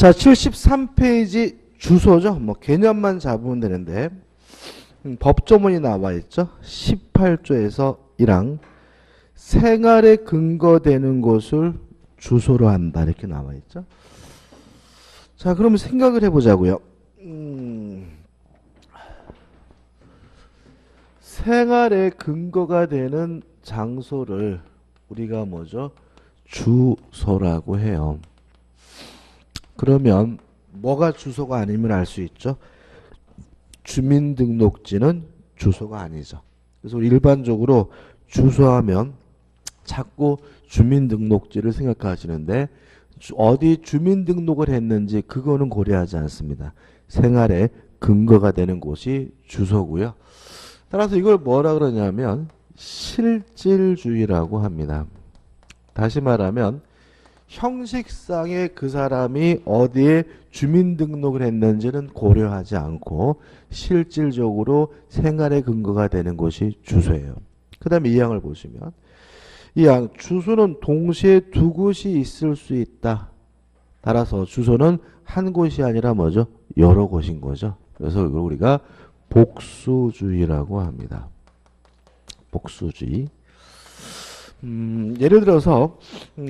자, 73페이지 주소죠. 뭐 개념만 잡으면 되는데 법조문이 나와 있죠. 18조에서 1항 생활에 근거되는 곳을 주소로 한다 이렇게 나와 있죠. 자, 그러면 생각을 해보자고요. 생활에 근거가 되는 장소를 우리가 뭐죠? 주소라고 해요. 그러면 뭐가 주소가 아니면 알 수 있죠? 주민등록지는 주소가 아니죠. 그래서 일반적으로 주소하면 자꾸 주민등록지를 생각하시는데 어디 주민등록을 했는지 그거는 고려하지 않습니다. 생활에 근거가 되는 곳이 주소고요. 따라서 이걸 뭐라 그러냐면 실질주의라고 합니다. 다시 말하면 형식상의 그 사람이 어디에 주민등록을 했는지는 고려하지 않고 실질적으로 생활에 근거가 되는 곳이 주소예요. 그 다음에 이 항을 보시면 이 항 주소는 동시에 두 곳이 있을 수 있다. 따라서 주소는 한 곳이 아니라 뭐죠? 여러 곳인 거죠. 그래서 이걸 우리가 복수주의라고 합니다. 복수주의. 예를 들어서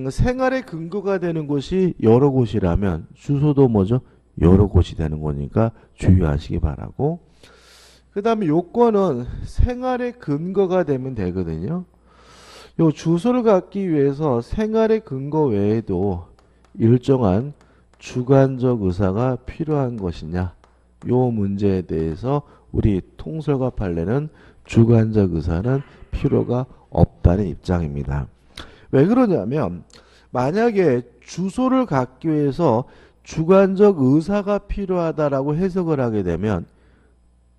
생활의 근거가 되는 곳이 여러 곳이라면 주소도 뭐죠? 여러 곳이 되는 거니까 주의하시기 바라고. 그 다음에 요건은 생활의 근거가 되면 되거든요. 요 주소를 갖기 위해서 생활의 근거 외에도 일정한 주관적 의사가 필요한 것이냐. 요 문제에 대해서 우리 통설과 판례는 주관적 의사는 필요가 없다는 입장입니다. 왜 그러냐면 만약에 주소를 갖기 위해서 주관적 의사가 필요하다라고 해석을 하게 되면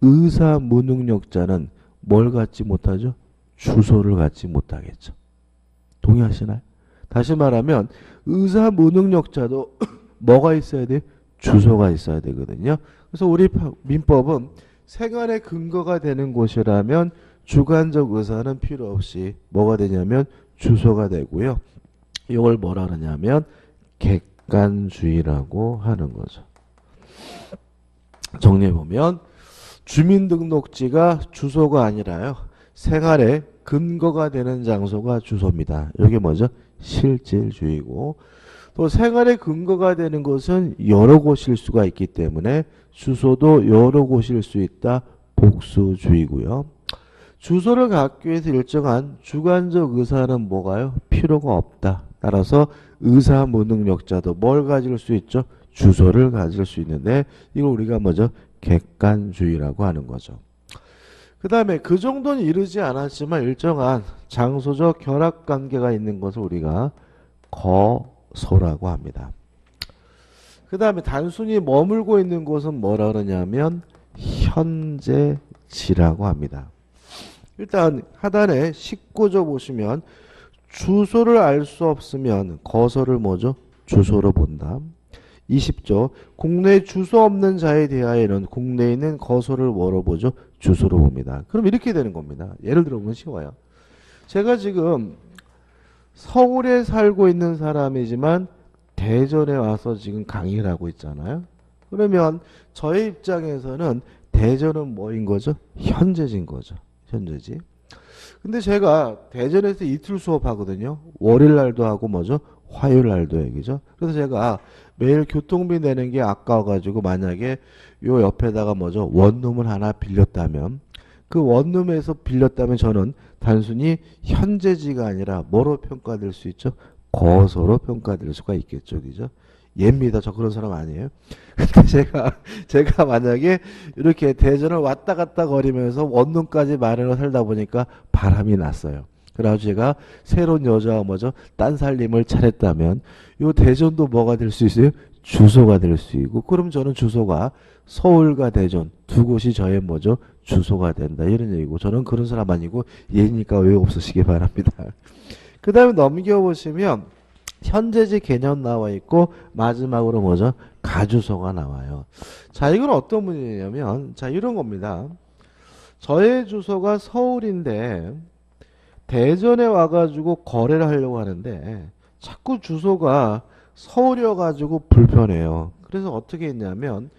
의사 무능력자는 뭘 갖지 못하죠? 주소를 갖지 못하겠죠. 동의하시나요? 다시 말하면 의사 무능력자도 뭐가 있어야 돼요? 주소가 있어야 되거든요. 그래서 우리 민법은 생활의 근거가 되는 곳이라면 주관적 의사는 필요 없이 뭐가 되냐면 주소가 되고요. 이걸 뭐라 그러냐면 객관주의라고 하는 거죠. 정리해보면 주민등록지가 주소가 아니라요. 생활의 근거가 되는 장소가 주소입니다. 이게 뭐죠? 실질주의고 또 생활의 근거가 되는 곳은 여러 곳일 수가 있기 때문에 주소도 여러 곳일 수 있다. 복수주의고요. 주소를 갖기 위해서 일정한 주관적 의사는 뭐가요? 필요가 없다. 따라서 의사 무능력자도 뭘 가질 수 있죠? 주소를 가질 수 있는데 이걸 우리가 뭐죠? 객관주의라고 하는 거죠. 그 다음에 그 정도는 이르지 않았지만 일정한 장소적 결합관계가 있는 것을 우리가 거소라고 합니다. 그 다음에 단순히 머물고 있는 곳은 뭐라 그러냐면 현재지라고 합니다. 일단 하단에 19조 보시면 주소를 알 수 없으면 거소를 뭐죠? 주소로 본다. 20조 국내에 주소 없는 자에 대하여는 국내에 있는 거소를 뭐로 보죠? 주소로 봅니다. 그럼 이렇게 되는 겁니다. 예를 들어보면 쉬워요. 제가 지금 서울에 살고 있는 사람이지만 대전에 와서 지금 강의를 하고 있잖아요. 그러면 저의 입장에서는 대전은 뭐인 거죠? 현재진 거죠. 현재지. 근데 제가 대전에서 이틀 수업하거든요. 월요일 날도 하고 뭐죠? 화요일 날도 얘기죠. 그래서 제가 매일 교통비 내는 게 아까워가지고 만약에 요 옆에다가 뭐죠? 원룸을 하나 빌렸다면 그 원룸에서 빌렸다면 저는 단순히 현재지가 아니라 뭐로 평가될 수 있죠? 거소로 평가될 수가 있겠죠. 그죠? 예입니다. 저 그런 사람 아니에요. 근데 제가 만약에 이렇게 대전을 왔다 갔다 거리면서 원룸까지 마련을 살다 보니까 바람이 났어요. 그래가지고 제가 새로운 여자와 뭐죠? 딴 살림을 차렸다면 이 대전도 뭐가 될 수 있어요? 주소가 될 수 있고 그럼 저는 주소가 서울과 대전 두 곳이 저의 뭐죠? 주소가 된다. 이런 얘기고 저는 그런 사람 아니고 예니까 왜 없으시기 바랍니다. 그 다음에 넘겨보시면 현재지 개념 나와 있고 마지막으로 뭐죠? 가주소가 나와요. 자, 이건 어떤 문제냐면 자, 이런 겁니다. 저의 주소가 서울인데 대전에 와가지고 거래를 하려고 하는데 자꾸 주소가 서울이어가지고 불편해요. 그래서 어떻게 했냐면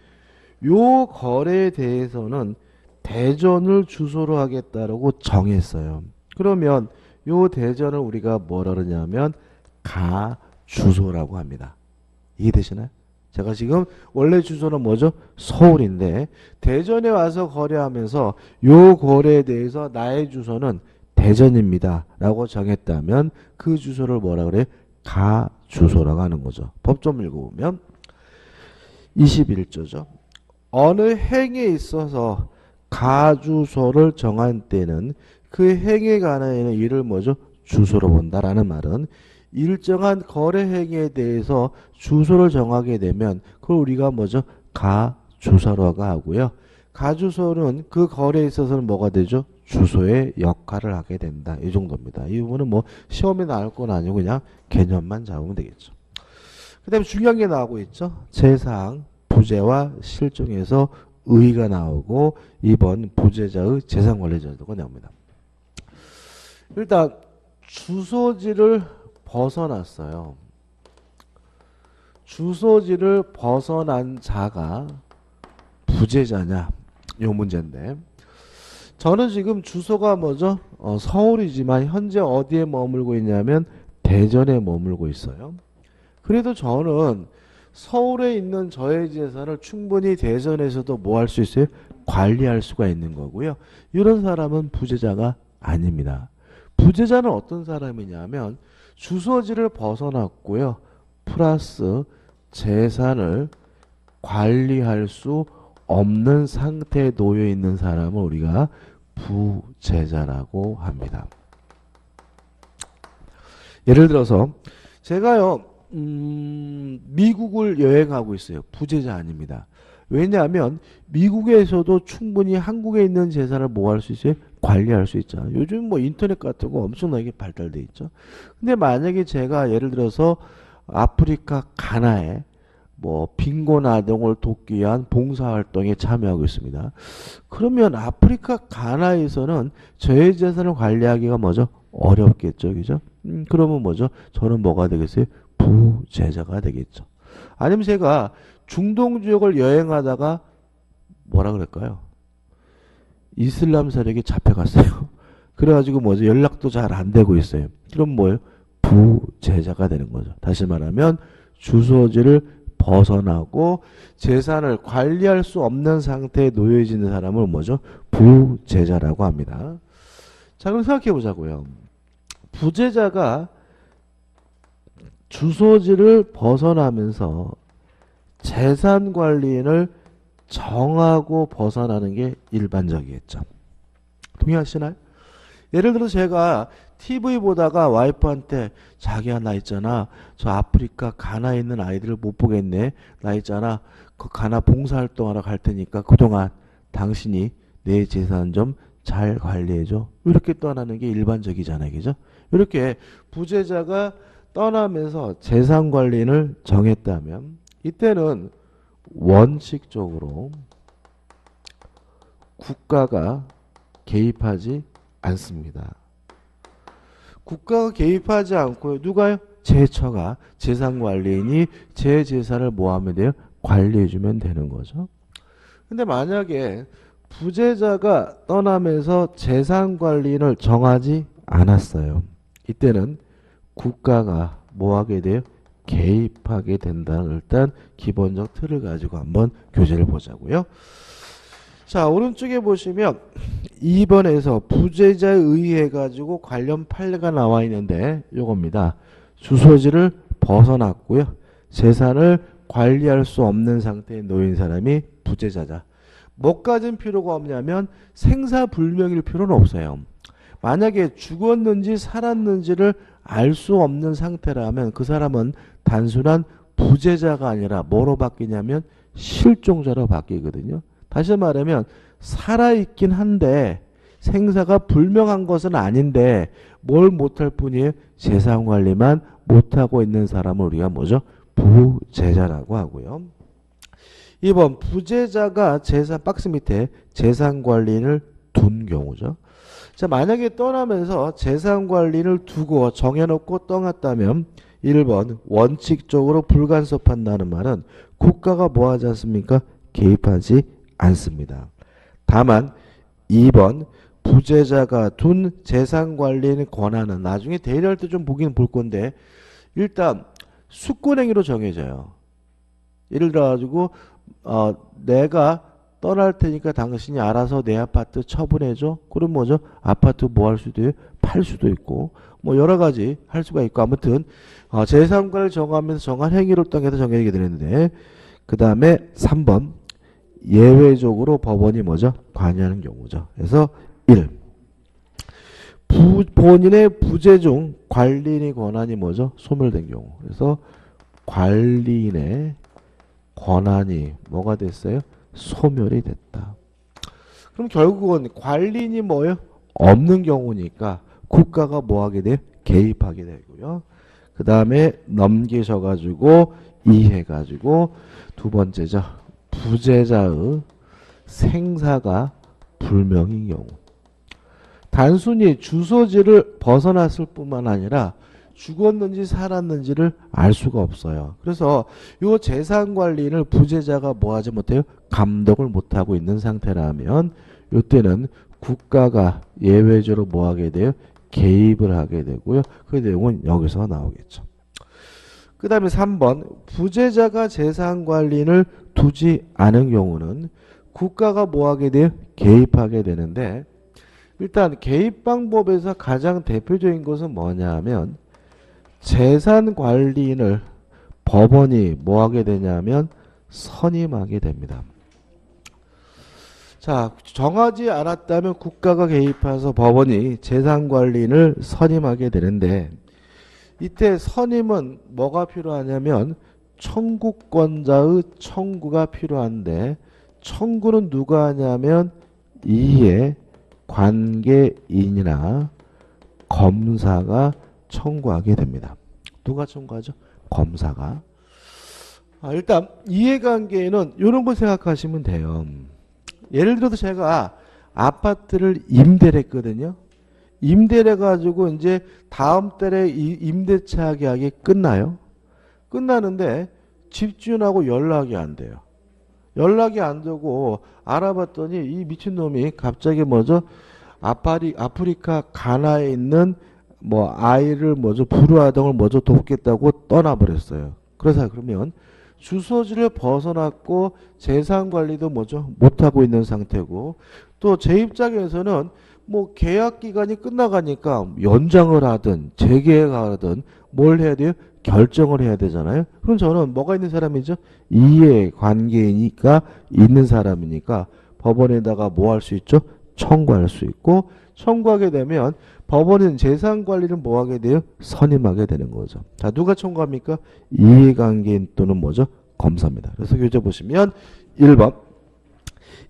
요 거래에 대해서는 대전을 주소로 하겠다라고 정했어요. 그러면 요 대전을 우리가 뭐라 그러냐면 가주소라고 합니다. 이해되시나요? 제가 지금 원래 주소는 뭐죠? 서울인데 대전에 와서 거래하면서 요 거래에 대해서 나의 주소는 대전입니다 라고 정했다면 그 주소를 뭐라 그래? 가주소라고 하는 거죠. 법좀 읽어보면 21조죠. 어느 행에 있어서 가주소를 정한 때는 그 행에 관한 이를 뭐죠? 주소로 본다라는 말은 일정한 거래 행위에 대해서 주소를 정하게 되면 그걸 우리가 뭐죠? 가주소라고 하고요. 가주소는 그 거래에 있어서는 뭐가 되죠? 주소의 역할을 하게 된다. 이 정도입니다. 이 부분은 뭐 시험에 나올 건 아니고 그냥 개념만 잡으면 되겠죠. 그 다음에 중요한 게 나오고 있죠. 재상, 부재와 실종에서 의의가 나오고 2번 부재자의 재산관리제도가 나옵니다. 일단 주소지를 벗어났어요. 주소지를 벗어난 자가 부재자냐 요 문제인데 저는 지금 주소가 뭐죠? 서울이지만 현재 어디에 머물고 있냐면 대전에 머물고 있어요. 그래도 저는 서울에 있는 저의 재산을 충분히 대전에서도 뭐 할 수 있어요? 관리할 수가 있는 거고요. 이런 사람은 부재자가 아닙니다. 부재자는 어떤 사람이냐면 주소지를 벗어났고요. 플러스 재산을 관리할 수 없는 상태에 놓여 있는 사람을 우리가 부재자라고 합니다. 예를 들어서 제가요 미국을 여행하고 있어요. 부재자 아닙니다. 왜냐하면 미국에서도 충분히 한국에 있는 재산을 뭐 할 수 있어요? 관리할 수 있잖아요. 요즘 뭐 인터넷 같은 거 엄청나게 발달돼 있죠. 근데 만약에 제가 예를 들어서 아프리카 가나에 뭐 빈곤 아동을 돕기 위한 봉사활동에 참여하고 있습니다. 그러면 아프리카 가나에서는 저의 재산을 관리하기가 뭐죠? 어렵겠죠. 그죠? 그러면 뭐죠? 저는 뭐가 되겠어요? 부재자가 되겠죠. 아니면 제가 중동 지역을 여행하다가 뭐라 그럴까요? 이슬람 세력이 잡혀갔어요. 그래가지고 뭐죠? 연락도 잘 안 되고 있어요. 그럼 뭐예요? 부재자가 되는 거죠. 다시 말하면 주소지를 벗어나고 재산을 관리할 수 없는 상태에 놓여지는 사람을 뭐죠? 부재자라고 합니다. 자, 그럼 생각해 보자고요. 부재자가 주소지를 벗어나면서 재산 관리인을 정하고 벗어나는 게 일반적이겠죠. 동의하시나요? 예를 들어 제가 TV 보다가 와이프한테 자기야 나 있잖아 저 아프리카 가나에 있는 아이들을 못 보겠네 나 있잖아 그 가나 봉사활동하러 갈 테니까 그동안 당신이 내 재산 좀 잘 관리해줘 이렇게 떠나는 게 일반적이잖아요. 그죠? 이렇게 부재자가 떠나면서 재산 관리인을 정했다면 이때는 원칙적으로 국가가 개입하지 않습니다. 국가가 개입하지 않고요. 누가요? 제처가 재산관리인이 제 재산을 뭐 하면 돼요? 관리해주면 되는 거죠. 근데 만약에 부재자가 떠나면서 재산관리인을 정하지 않았어요. 이때는 국가가 뭐 하게 돼요? 개입하게 된다는 일단 기본적 틀을 가지고 한번 교재를 보자고요. 자, 오른쪽에 보시면 2번에서 부재자에 의해 가지고 관련 판례가 나와 있는데 요겁니다. 주소지를 벗어났고요. 재산을 관리할 수 없는 상태에 놓인 사람이 부재자자. 뭐까진 필요가 없냐면 생사불명일 필요는 없어요. 만약에 죽었는지 살았는지를 알 수 없는 상태라면 그 사람은 단순한 부재자가 아니라 뭐로 바뀌냐면 실종자로 바뀌거든요. 다시 말하면 살아있긴 한데 생사가 불명한 것은 아닌데 뭘 못할 뿐이에요? 재산관리만 못하고 있는 사람을 우리가 뭐죠? 부재자라고 하고요. 2번 부재자가 재산 박스 밑에 재산관리인을 둔 경우죠. 자, 만약에 떠나면서 재산관리인을 두고 정해놓고 떠났다면 1번 원칙적으로 불간섭한다는 말은 국가가 뭐 하지 않습니까? 개입하지 않습니다. 다만 2번 부재자가 둔 재산관리인 권한은 나중에 대리할 때 좀 보긴 볼 건데 일단 수권행위로 정해져요. 예를 들어가지고 내가 떠날 테니까 당신이 알아서 내 아파트 처분해줘. 그럼 뭐죠? 아파트 뭐 할 수도 있고 팔 수도 있고 뭐 여러 가지 할 수가 있고 아무튼 재산관을 정하면서 정한 행위를 통해서 정해지게 되는데 그 다음에 3번 예외적으로 법원이 뭐죠? 관여하는 경우죠. 그래서 1. 본인의 부재 중 관리인의 권한이 뭐죠? 소멸된 경우. 그래서 관리인의 권한이 뭐가 됐어요? 소멸이 됐다. 그럼 결국은 관리인이 뭐예요? 없는 경우니까 국가가 뭐 하게 돼요? 개입하게 되고요. 그 다음에 넘기셔가지고 이해가지고 두 번째죠. 부재자의 생사가 불명인 경우. 단순히 주소지를 벗어났을 뿐만 아니라 죽었는지 살았는지를 알 수가 없어요. 그래서 이 재산관리인을 부재자가 뭐 하지 못해요? 감독을 못하고 있는 상태라면 이때는 국가가 예외적으로 뭐 하게 돼요? 개입을 하게 되고요. 그 내용은 여기서 나오겠죠. 그 다음에 3번 부재자가 재산관리인을 두지 않은 경우는 국가가 뭐 하게 돼요? 개입하게 되는데 일단 개입 방법에서 가장 대표적인 것은 뭐냐 하면 재산관리인을 법원이 뭐 하게 되냐면 선임하게 됩니다. 자, 정하지 않았다면 국가가 개입해서 법원이 재산관리인을 선임하게 되는데 이때 선임은 뭐가 필요하냐면 청구권자의 청구가 필요한데 청구는 누가 하냐면 이해 관계인이나 검사가 청구하게 됩니다. 누가 청구하죠? 검사가. 일단 이해관계인은 이런 거 생각하시면 돼요. 예를 들어서 제가 아파트를 임대를 했거든요. 임대를 해가지고 이제 다음 달에 이 임대차 계약이 끝나요. 끝나는데 집주인하고 연락이 안 돼요. 연락이 안 되고 알아봤더니 이 미친놈이 갑자기 뭐죠? 아프리카 가나에 있는 뭐 아이를 뭐죠? 불우아동을 뭐죠? 돕겠다고 떠나버렸어요. 그래서 그러면 주소지를 벗어났고 재산관리도 뭐죠? 못하고 있는 상태고 또 제 입장에서는 뭐 계약 기간이 끝나가니까 연장을 하든 재계약하든 뭘 해야 돼요? 결정을 해야 되잖아요. 그럼 저는 뭐가 있는 사람이죠? 이해관계니까 있는 사람이니까 법원에다가 뭐 할 수 있죠? 청구할 수 있고 청구하게 되면 법원은 재산관리를 뭐 하게 돼요? 선임하게 되는 거죠. 자, 누가 청구합니까? 이해관계인 또는 뭐죠? 검사입니다. 그래서 교재 보시면 1번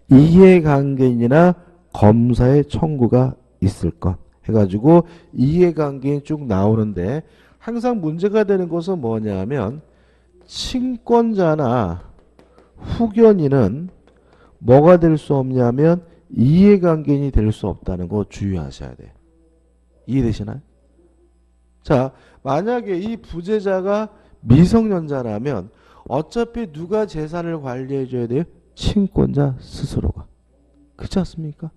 이해관계인이나 검사의 청구가 있을 것 해가지고 이해관계인 쭉 나오는데 항상 문제가 되는 것은 뭐냐면 친권자나 후견인은 뭐가 될 수 없냐면 이해관계인이 될 수 없다는 거 주의하셔야 돼요. 이해되시나요? 자, 만약에 이 부재자가 미성년자라면 어차피 누가 재산을 관리해 줘야 돼요? 친권자 스스로가. 그렇지 않습니까?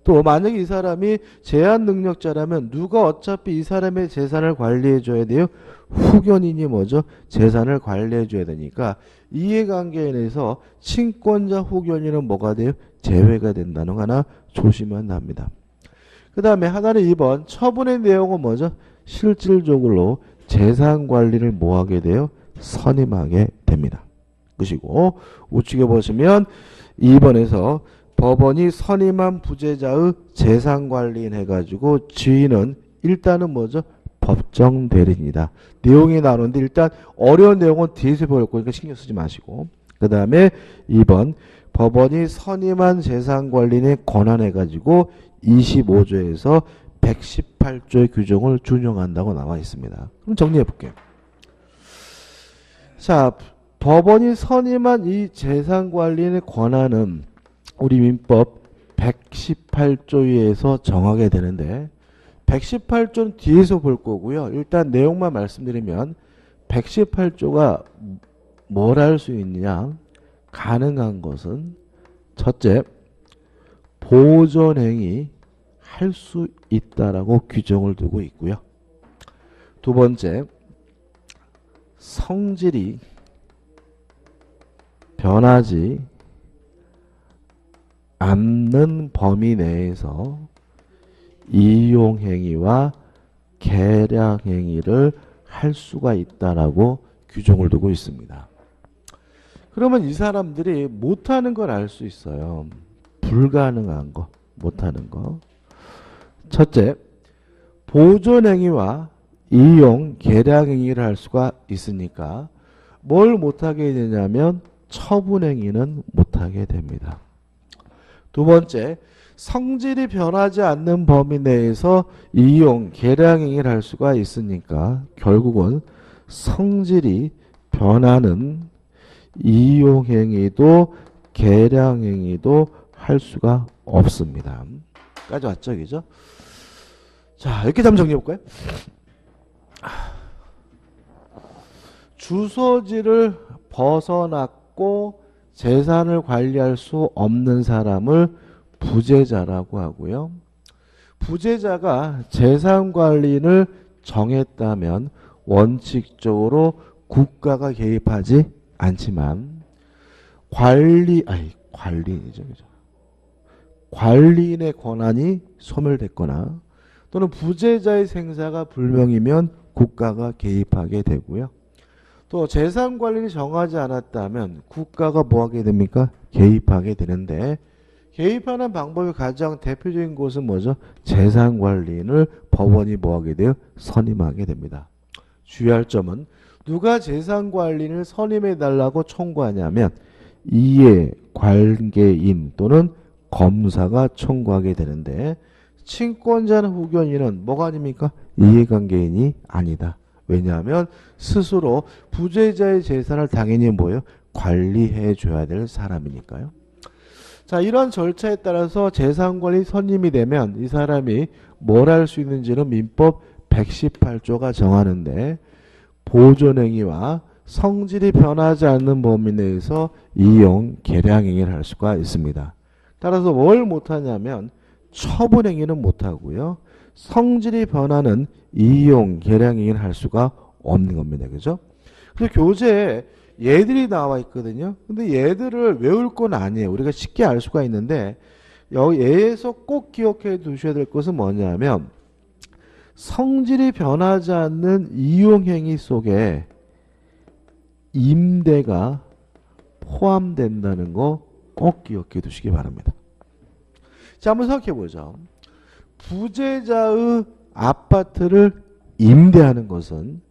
또 만약에 이 사람이 제한 능력자라면 누가 어차피 이 사람의 재산을 관리해 줘야 돼요? 후견인이 뭐죠? 재산을 관리해 줘야 되니까 이해관계인에서 친권자 후견인은 뭐가 돼요? 제외가 된다는 거 하나 조심해야 합니다. 그 다음에 하나는 2번 처분의 내용은 뭐죠? 실질적으로 재산관리를 뭐하게 돼요? 선임하게 됩니다. 그리고 우측에 보시면 2번에서 법원이 선임한 부재자의 재산관리인 해가지고 지위는 일단은 뭐죠? 법정 대리인이다. 내용이 나오는데 일단 어려운 내용은 뒤에서 볼 거니까 신경 쓰지 마시고 그 다음에 2번 법원이 선임한 재산관리인의 권한해가지고 25조에서 118조의 규정을 준용한다고 나와 있습니다. 그럼 정리해 볼게요. 자, 법원이 선임한 이 재산관리인의 권한은 우리 민법 118조에서 정하게 되는데 118조는 뒤에서 볼 거고요. 일단 내용만 말씀드리면 118조가 뭘 할 수 있느냐? 가능한 것은 첫째, 보존행위 할 수 있다라고 규정을 두고 있고요. 두 번째, 성질이 변하지 않는 범위 내에서 이용행위와 계량행위를 할 수가 있다라고 규정을 두고 있습니다. 그러면 이 사람들이 못하는 걸 알 수 있어요. 불가능한 거, 못하는 거. 첫째, 보존행위와 이용, 계량행위를 할 수가 있으니까 뭘 못하게 되냐면 처분행위는 못하게 됩니다. 두 번째, 성질이 변하지 않는 범위 내에서 이용, 계량행위를 할 수가 있으니까 결국은 성질이 변하는 이용행위도 계량행위도 할 수가 없습니다. 까지 왔죠, 그죠? 자, 이렇게 한번 정리해 볼까요? 주소지를 벗어났고 재산을 관리할 수 없는 사람을 부재자라고 하고요. 부재자가 재산 관리를 정했다면 원칙적으로 국가가 개입하지 않지만 관리인이죠. 그죠? 관리인의 권한이 소멸됐거나 또는 부재자의 생사가 불명이면 국가가 개입하게 되고요. 또 재산 관리를 정하지 않았다면 국가가 뭐 하게 됩니까? 개입하게 되는데 개입하는 방법의 가장 대표적인 곳은 뭐죠? 재산 관리인을 법원이 뭐 하게 돼요? 선임하게 됩니다. 주의할 점은 누가 재산 관리인을 선임해 달라고 청구하냐면 이해관계인 또는 검사가 청구하게 되는데 친권자나 후견인은 뭐가 아닙니까? 이해관계인이 아니다. 왜냐하면 스스로 부재자의 재산을 당연히 뭐예요? 관리해 줘야 될 사람이니까요. 자, 이런 절차에 따라서 재산관리 선임이 되면 이 사람이 뭘 할 수 있는지는 민법 118조가 정하는데 보존행위와 성질이 변하지 않는 범위 내에서 이용, 계량행위를 할 수가 있습니다. 따라서 뭘 못하냐면 처분행위는 못하고요. 성질이 변하는 이용, 계량행위를 할 수가 없는 겁니다. 그죠? 그래서 교재에 얘들이 나와 있거든요. 근데 얘들을 외울 건 아니에요. 우리가 쉽게 알 수가 있는데 여기 얘에서 꼭 기억해 두셔야 될 것은 뭐냐면 성질이 변하지 않는 이용행위 속에 임대가 포함된다는 거 꼭 기억해 두시기 바랍니다. 자, 한번 생각해 보죠. 부재자의 아파트를 임대하는 것은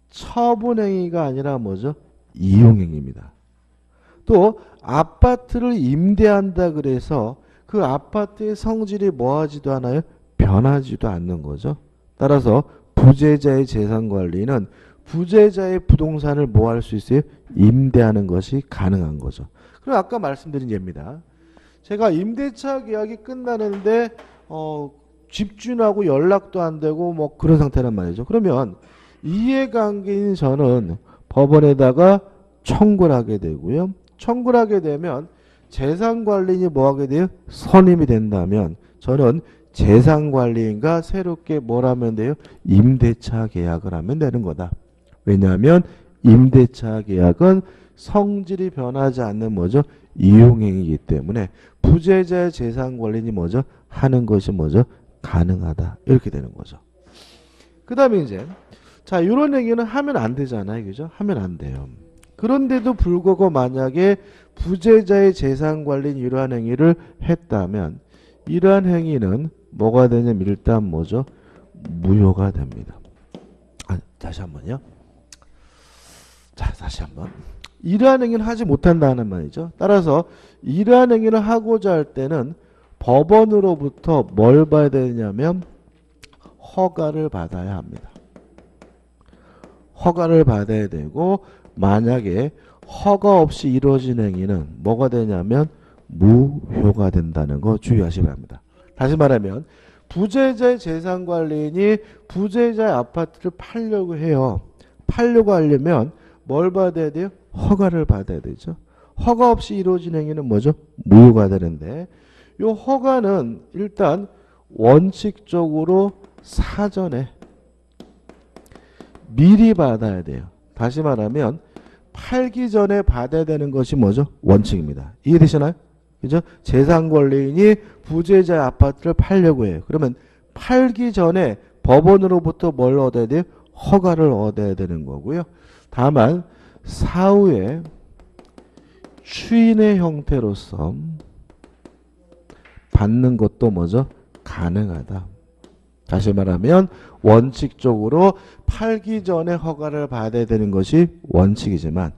처분행위가 아니라 뭐죠? 이용행위입니다. 또 아파트를 임대한다 그래서 그 아파트의 성질이 뭐하지도 않아요? 변하지도 않는 거죠. 따라서 부재자의 재산관리는 부재자의 부동산을 뭐 할 수 있어요? 임대하는 것이 가능한 거죠. 그럼 아까 말씀드린 예입니다. 제가 임대차 계약이 끝나는데 집주인하고 연락도 안 되고 뭐 그런 상태란 말이죠. 그러면 이해관계인 저는 법원에다가 청구를 하게 되고요. 청구를 하게 되면 재산관리인이 뭐 하게 돼요? 선임이 된다면 저는 재산관리인과 새롭게 뭘 하면 돼요? 임대차 계약을 하면 되는 거다. 왜냐하면 임대차 계약은 성질이 변하지 않는 뭐죠? 이용행위이기 때문에 부재자의 재산관리인이 뭐죠? 하는 것이 뭐죠? 가능하다. 이렇게 되는 거죠. 그 다음에 이제 자, 이런 행위는 하면 안 되잖아요. 그죠? 하면 안 돼요. 그런데도 불구하고 만약에 부재자의 재산관리인 이러한 행위를 했다면 이러한 행위는 뭐가 되냐면 일단 뭐죠? 무효가 됩니다. 다시 한번요. 자, 다시 한번. 이러한 행위는 하지 못한다는 말이죠. 따라서 이러한 행위를 하고자 할 때는 법원으로부터 뭘 봐야 되냐면 허가를 받아야 합니다. 허가를 받아야 되고 만약에 허가 없이 이루어진 행위는 뭐가 되냐면 무효가 된다는 거 주의하시기 바랍니다. 다시 말하면 부재자의 재산관리인이 부재자의 아파트를 팔려고 해요. 팔려고 하려면 뭘 받아야 돼요? 허가를 받아야 되죠. 허가 없이 이루어진 행위는 뭐죠? 무효가 되는데 이 허가는 일단 원칙적으로 사전에 미리 받아야 돼요. 다시 말하면 팔기 전에 받아야 되는 것이 뭐죠? 원칙입니다. 이해되시나요? 그죠? 재산권리인이 부재자의 아파트를 팔려고 해요. 그러면 팔기 전에 법원으로부터 뭘 얻어야 돼요? 허가를 얻어야 되는 거고요. 다만 사후에 추인의 형태로서 받는 것도 뭐죠? 가능하다. 다시 말하면 원칙적으로 팔기 전에 허가를 받아야 되는 것이 원칙이지만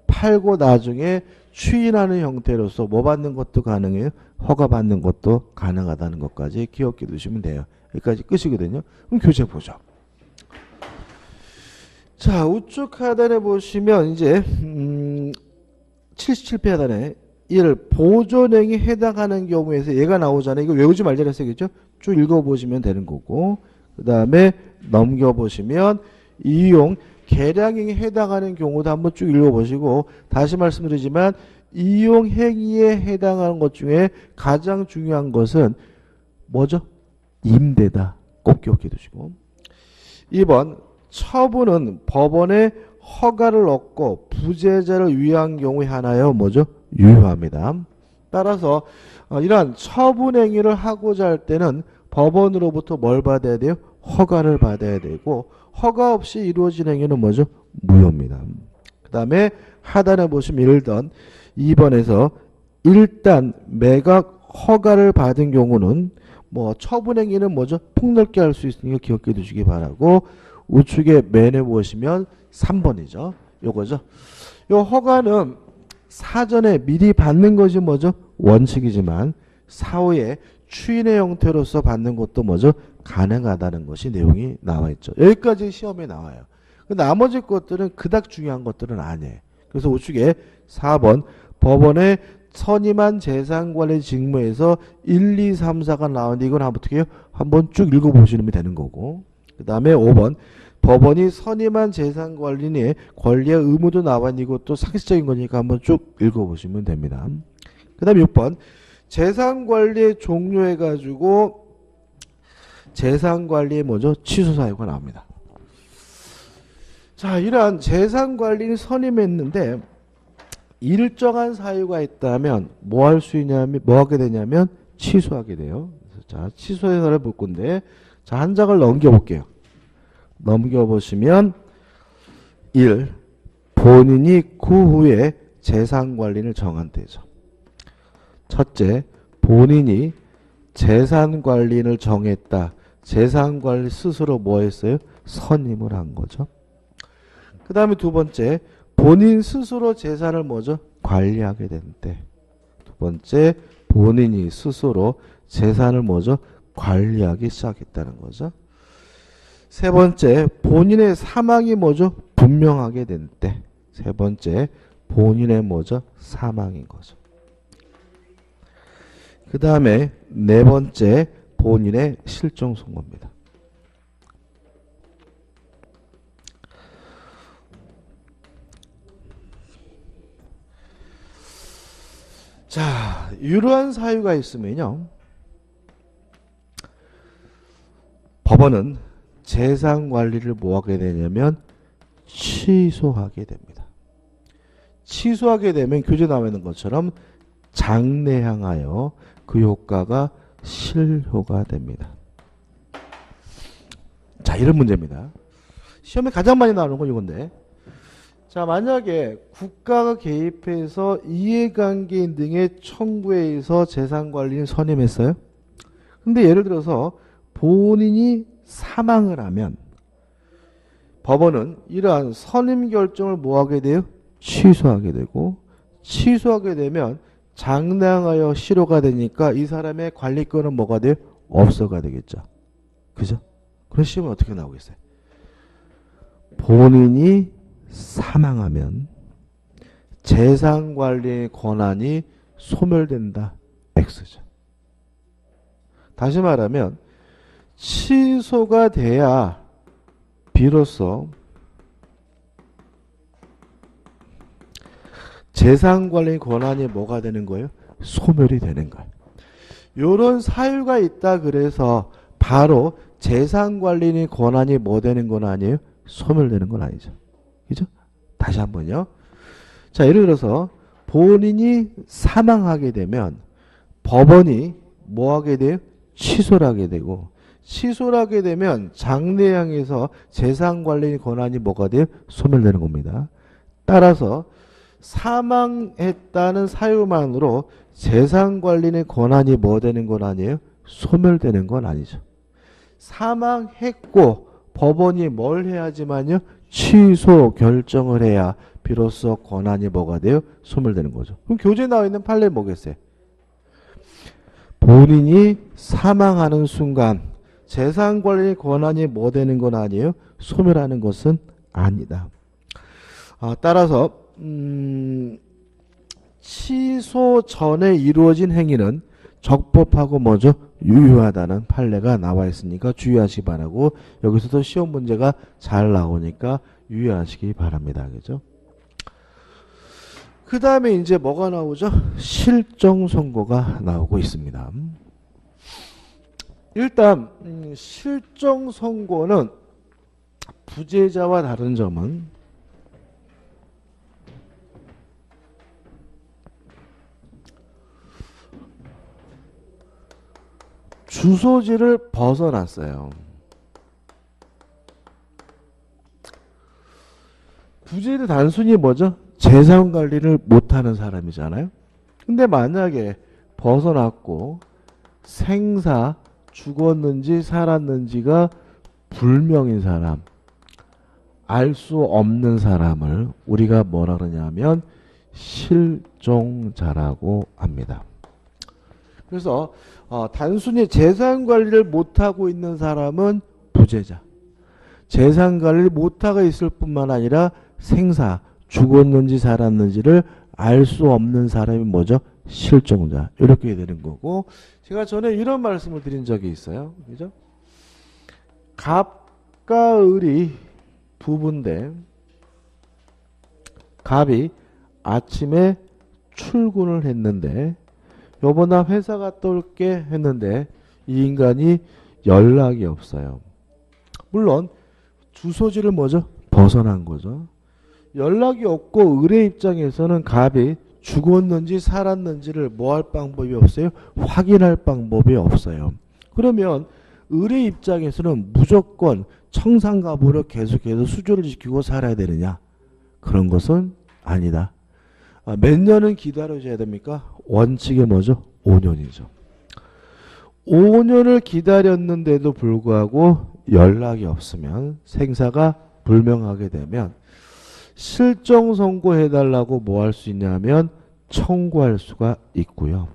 팔고 나중에 추인하는 형태로서 뭐 받는 것도 가능해요? 허가 받는 것도 가능하다는 것까지 기억해 두시면 돼요. 여기까지 끝이거든요. 그럼 교재 보죠. 자, 우측 하단에 보시면 이제 77페 하단에 이를 보존행위 해당하는 경우에서 얘가 나오잖아요. 이거 외우지 말자 그랬어요. 쭉 읽어보시면 되는 거고 그 다음에 넘겨보시면 이용 계량행위 해당하는 경우도 한번 쭉 읽어보시고 다시 말씀드리지만 이용 행위에 해당하는 것 중에 가장 중요한 것은 뭐죠? 임대다. 꼭 기억해 두시고 2번 처분은 법원의 허가를 얻고 부재자를 위한 경우에 하나여 뭐죠? 유효합니다. 따라서 이러한 처분 행위를 하고자 할 때는 법원으로부터 뭘 받아야 돼요? 허가를 받아야 되고 허가 없이 이루어진 행위는 뭐죠? 무효입니다. 그 다음에 하단에 보시면 1번 2번에서 일단 매각 허가를 받은 경우는 뭐 처분 행위는 뭐죠? 폭넓게 할 수 있으니까 기억해 두시기 바라고 우측에 맨에 보시면 3번이죠. 요거죠. 요 허가는 사전에 미리 받는 것이 뭐죠? 원칙이지만 사후에 추인의 형태로서 받는 것도 뭐죠? 가능하다는 것이 내용이 나와 있죠. 여기까지 시험에 나와요. 나머지 것들은 그닥 중요한 것들은 아니에요. 그래서 우측에 4번 법원의 선임한 재산관리 직무에서 1, 2, 3, 4가 나오는데 이건 어떻게 해요? 한번 쭉 읽어보시면 되는 거고 그 다음에 5번 법원이 선임한 재산관리인의 권리와 의무도 나와 있는 이것도 상식적인 거니까 한번 쭉 읽어보시면 됩니다. 그 다음에 6번 재산관리의 종료해가지고 재산관리의 뭐죠? 취소사유가 나옵니다. 자, 이러한 재산관리를 선임했는데 일정한 사유가 있다면 뭐 할 수 있냐면 뭐 하게 되냐면 취소하게 돼요. 자, 취소의 사례를 볼 건데 자, 한 장을 넘겨볼게요. 넘겨보시면 1. 본인이 그 후에 재산관리를 정한 때죠. 첫째, 본인이 재산관리인을 정했다. 재산관리 스스로 뭐 했어요? 선임을 한 거죠. 그 다음에 두 번째, 본인 스스로 재산을 뭐죠? 관리하게 된 때. 두 번째, 본인이 스스로 재산을 뭐죠? 관리하기 시작했다는 거죠. 세 번째, 본인의 사망이 뭐죠? 분명하게 된 때. 세 번째, 본인의 뭐죠? 사망인 거죠. 그 다음에 네 번째, 본인의 실종 선고입니다. 자, 이러한 사유가 있으면요. 법원은 재산관리를 뭐 하게 되냐면 취소하게 됩니다. 취소하게 되면 교재 나와 있는 것처럼 장래향하여 그 효과가 실효가 됩니다. 자, 이런 문제입니다. 시험에 가장 많이 나오는 건 이건데 자, 만약에 국가가 개입해서 이해관계인 등의 청구에 의해서 재산관리를 선임했어요. 근데 예를 들어서 본인이 사망을 하면 법원은 이러한 선임 결정을 뭐 하게 돼요? 취소하게 되고 취소하게 되면 장래하여 실효가 되니까 이 사람의 관리권은 뭐가 돼요? 없어가 되겠죠. 그죠? 그런 시험은 어떻게 나오겠어요? 본인이 사망하면 재산관리의 권한이 소멸된다. X죠. 다시 말하면 취소가 돼야 비로소 재산관리 권한이 뭐가 되는 거예요? 소멸이 되는 거예요. 요런 사유가 있다 그래서 바로 재산관리 권한이 뭐 되는 건 아니에요? 소멸되는 건 아니죠. 그죠? 다시 한번요. 자, 예를 들어서 본인이 사망하게 되면 법원이 뭐 하게 돼요? 취소를 하게 되고, 취소를 하게 되면 장래향에서 재산관리 권한이 뭐가 돼요? 소멸되는 겁니다. 따라서 사망했다는 사유만으로 재산관리의 권한이 뭐 되는 건 아니에요? 소멸되는 건 아니죠. 사망했고 법원이 뭘 해야지만요? 취소 결정을 해야 비로소 권한이 뭐가 돼요? 소멸되는 거죠. 그럼 교재에 나와 있는 판례 뭐겠어요? 본인이 사망하는 순간 재산관리 권한이 뭐 되는 건 아니에요? 소멸하는 것은 아니다. 따라서 취소 전에 이루어진 행위는 적법하고 뭐죠? 유효하다는 판례가 나와 있으니까 주의하시기 바라고, 여기서도 시험 문제가 잘 나오니까 유의하시기 바랍니다. 그죠? 그 다음에 이제 뭐가 나오죠? 실정 선고가 나오고 있습니다. 일단 실정 선고는 부재자와 다른 점은 주소지를 벗어났어요. 부재는 단순히 뭐죠? 재산 관리를 못하는 사람이잖아요. 근데 만약에 벗어났고 생사, 죽었는지 살았는지가 불명인 사람, 알 수 없는 사람을 우리가 뭐라 그러냐면 실종자라고 합니다. 그래서 단순히 재산 관리를 못하고 있는 사람은 부재자, 재산 관리를 못하고 있을 뿐만 아니라 생사, 죽었는지 살았는지를 알 수 없는 사람이 뭐죠? 실종자. 이렇게 되는 거고, 제가 전에 이런 말씀을 드린 적이 있어요. 그죠? 갑과 을이 부부인데 갑이 아침에 출근을 했는데 여보 나 회사 갔다 올게 했는데 이 인간이 연락이 없어요. 물론 주소지를 뭐죠? 벗어난 거죠. 연락이 없고 을의 입장에서는 갑이 죽었는지 살았는지를 뭐 할 방법이 없어요? 확인할 방법이 없어요. 그러면 을의 입장에서는 무조건 청산갑으로 계속해서 수조를 지키고 살아야 되느냐? 그런 것은 아니다. 몇 년은 기다려줘야 됩니까? 원칙이 뭐죠? 5년이죠. 5년을 기다렸는데도 불구하고 연락이 없으면 생사가 불명하게 되면 실정 선고해달라고 뭐 할 수 있냐면 청구할 수가 있고요.